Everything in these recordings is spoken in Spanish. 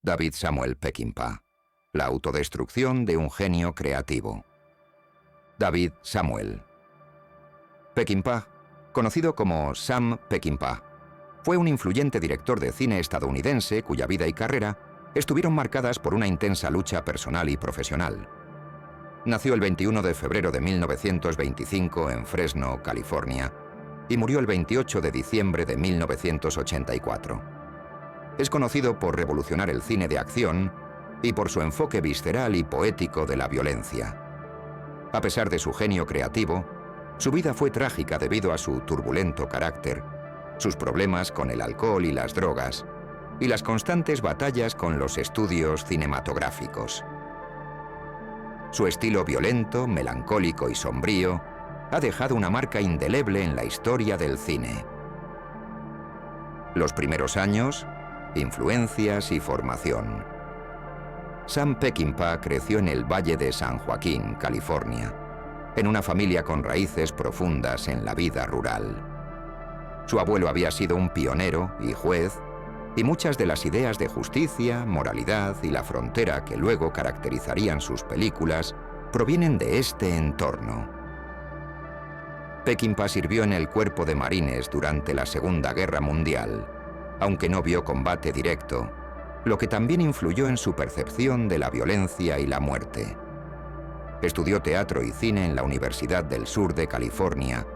David Samuel Peckinpah. La autodestrucción de un genio creativo. David Samuel. Peckinpah, conocido como Sam Peckinpah, fue un influyente director de cine estadounidense cuya vida y carrera estuvieron marcadas por una intensa lucha personal y profesional. Nació el 21 de febrero de 1925 en Fresno, California, y murió el 28 de diciembre de 1984. Es conocido por revolucionar el cine de acción y por su enfoque visceral y poético de la violencia. A pesar de su genio creativo, su vida fue trágica debido a su turbulento carácter, sus problemas con el alcohol y las drogas, y las constantes batallas con los estudios cinematográficos. Su estilo violento, melancólico y sombrío ha dejado una marca indeleble en la historia del cine. Los primeros años, influencias y formación. Sam Peckinpah creció en el Valle de San Joaquín, California, en una familia con raíces profundas en la vida rural. Su abuelo había sido un pionero y juez, y muchas de las ideas de justicia, moralidad y la frontera que luego caracterizarían sus películas provienen de este entorno. Peckinpah sirvió en el Cuerpo de Marines durante la Segunda Guerra Mundial, aunque no vio combate directo, lo que también influyó en su percepción de la violencia y la muerte. Estudió teatro y cine en la Universidad del Sur de California,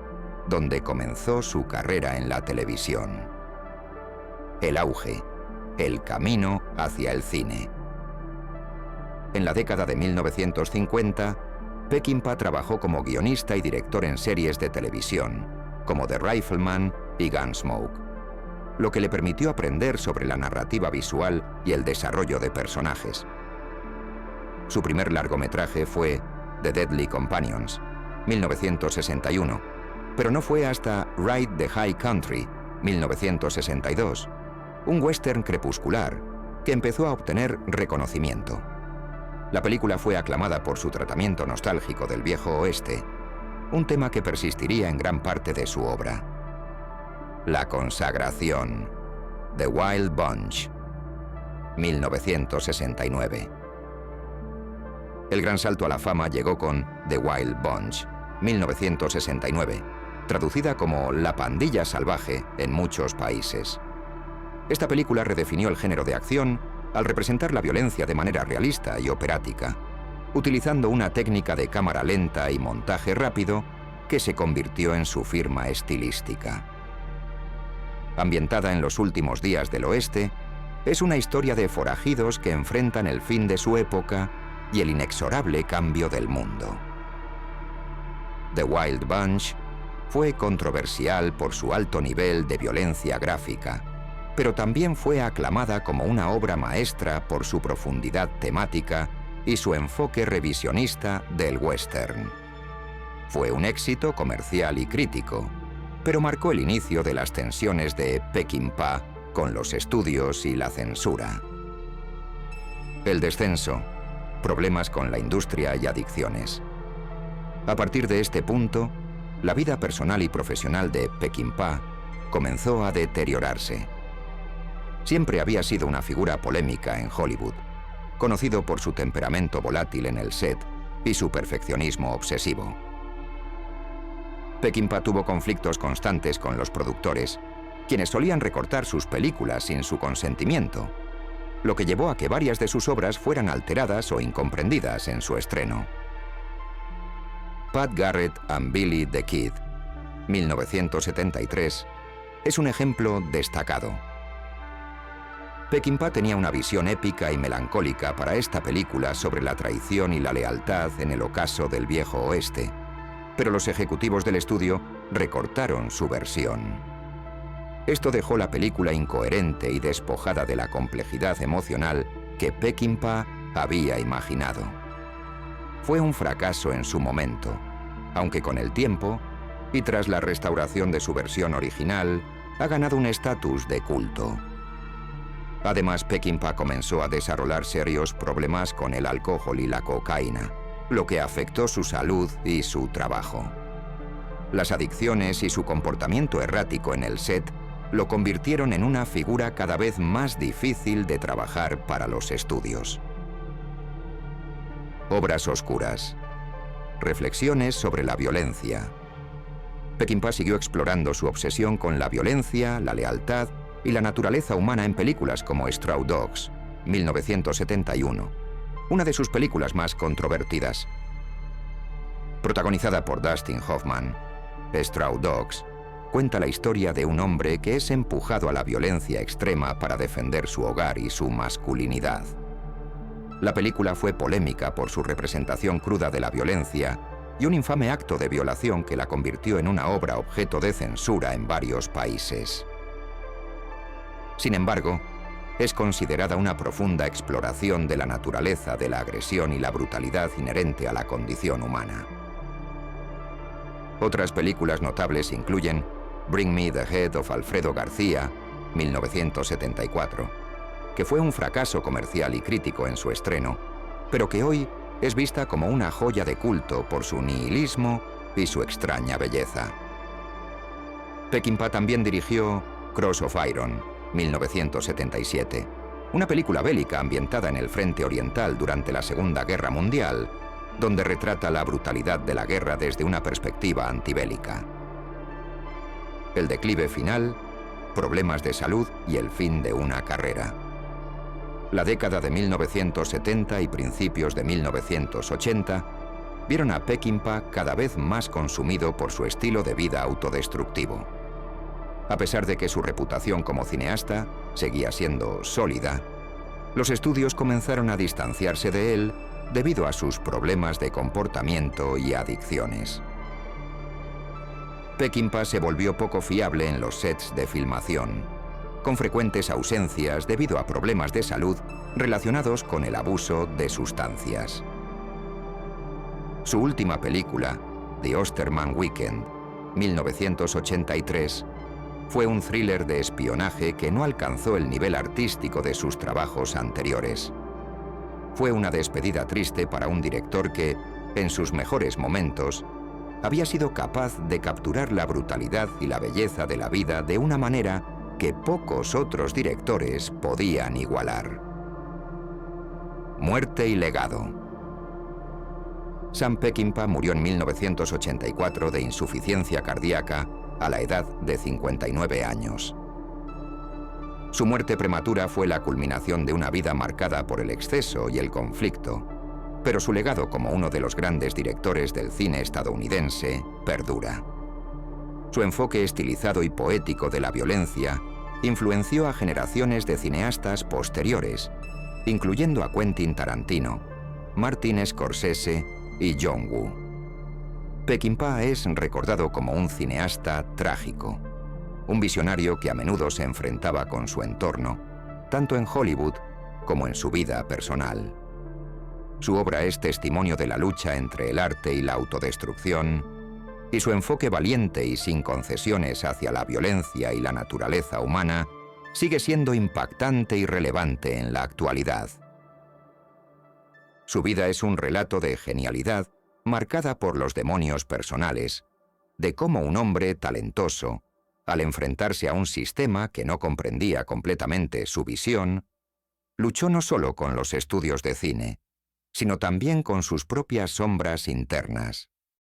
donde comenzó su carrera en la televisión. El auge, el camino hacia el cine. En la década de 1950, Peckinpah trabajó como guionista y director en series de televisión, como The Rifleman y Gunsmoke, lo que le permitió aprender sobre la narrativa visual y el desarrollo de personajes. Su primer largometraje fue The Deadly Companions, 1961, pero no fue hasta Ride the High Country, 1962, un western crepuscular que empezó a obtener reconocimiento. La película fue aclamada por su tratamiento nostálgico del viejo oeste, un tema que persistiría en gran parte de su obra. La consagración, The Wild Bunch, 1969. El gran salto a la fama llegó con The Wild Bunch, 1969, traducida como La Pandilla Salvaje en muchos países. Esta película redefinió el género de acción al representar la violencia de manera realista y operática, utilizando una técnica de cámara lenta y montaje rápido que se convirtió en su firma estilística. Ambientada en los últimos días del oeste, es una historia de forajidos que enfrentan el fin de su época y el inexorable cambio del mundo. The Wild Bunch fue controversial por su alto nivel de violencia gráfica, pero también fue aclamada como una obra maestra por su profundidad temática y su enfoque revisionista del western. Fue un éxito comercial y crítico, pero marcó el inicio de las tensiones de Peckinpah con los estudios y la censura. El descenso, problemas con la industria y adicciones. A partir de este punto, la vida personal y profesional de Peckinpah comenzó a deteriorarse. Siempre había sido una figura polémica en Hollywood, conocido por su temperamento volátil en el set y su perfeccionismo obsesivo. Peckinpah tuvo conflictos constantes con los productores, quienes solían recortar sus películas sin su consentimiento, lo que llevó a que varias de sus obras fueran alteradas o incomprendidas en su estreno. Pat Garrett and Billy the Kid, 1973, es un ejemplo destacado. Peckinpah tenía una visión épica y melancólica para esta película sobre la traición y la lealtad en el ocaso del viejo oeste, pero los ejecutivos del estudio recortaron su versión. Esto dejó la película incoherente y despojada de la complejidad emocional que Peckinpah había imaginado. Fue un fracaso en su momento, aunque con el tiempo, y tras la restauración de su versión original, ha ganado un estatus de culto. Además, Peckinpah comenzó a desarrollar serios problemas con el alcohol y la cocaína, lo que afectó su salud y su trabajo. Las adicciones y su comportamiento errático en el set lo convirtieron en una figura cada vez más difícil de trabajar para los estudios. Obras oscuras. Reflexiones sobre la violencia. Peckinpah siguió explorando su obsesión con la violencia, la lealtad y la naturaleza humana en películas como Straw Dogs, 1971, una de sus películas más controvertidas. Protagonizada por Dustin Hoffman, Straw Dogs cuenta la historia de un hombre que es empujado a la violencia extrema para defender su hogar y su masculinidad. La película fue polémica por su representación cruda de la violencia y un infame acto de violación que la convirtió en una obra objeto de censura en varios países. Sin embargo, es considerada una profunda exploración de la naturaleza de la agresión y la brutalidad inherente a la condición humana. Otras películas notables incluyen Bring Me the Head of Alfredo García, 1974, que fue un fracaso comercial y crítico en su estreno, pero que hoy es vista como una joya de culto por su nihilismo y su extraña belleza. Peckinpah también dirigió Cross of Iron, 1977, una película bélica ambientada en el frente oriental durante la Segunda Guerra Mundial, donde retrata la brutalidad de la guerra desde una perspectiva antibélica. El declive final, problemas de salud y el fin de una carrera. La década de 1970 y principios de 1980 vieron a Peckinpah cada vez más consumido por su estilo de vida autodestructivo. A pesar de que su reputación como cineasta seguía siendo sólida, los estudios comenzaron a distanciarse de él debido a sus problemas de comportamiento y adicciones. Peckinpah se volvió poco fiable en los sets de filmación, con frecuentes ausencias debido a problemas de salud relacionados con el abuso de sustancias. Su última película, The Osterman Weekend, 1983, fue un thriller de espionaje que no alcanzó el nivel artístico de sus trabajos anteriores. Fue una despedida triste para un director que, en sus mejores momentos, había sido capaz de capturar la brutalidad y la belleza de la vida de una manera que pocos otros directores podían igualar. Muerte y legado. Sam Peckinpah murió en 1984 de insuficiencia cardíaca a la edad de 59 años. Su muerte prematura fue la culminación de una vida marcada por el exceso y el conflicto, pero su legado como uno de los grandes directores del cine estadounidense perdura. Su enfoque estilizado y poético de la violencia influenció a generaciones de cineastas posteriores, incluyendo a Quentin Tarantino, Martin Scorsese y John Woo. Peckinpah es recordado como un cineasta trágico, un visionario que a menudo se enfrentaba con su entorno, tanto en Hollywood como en su vida personal. Su obra es testimonio de la lucha entre el arte y la autodestrucción, y su enfoque valiente y sin concesiones hacia la violencia y la naturaleza humana sigue siendo impactante y relevante en la actualidad. Su vida es un relato de genialidad marcada por los demonios personales, de cómo un hombre talentoso, al enfrentarse a un sistema que no comprendía completamente su visión, luchó no solo con los estudios de cine, sino también con sus propias sombras internas.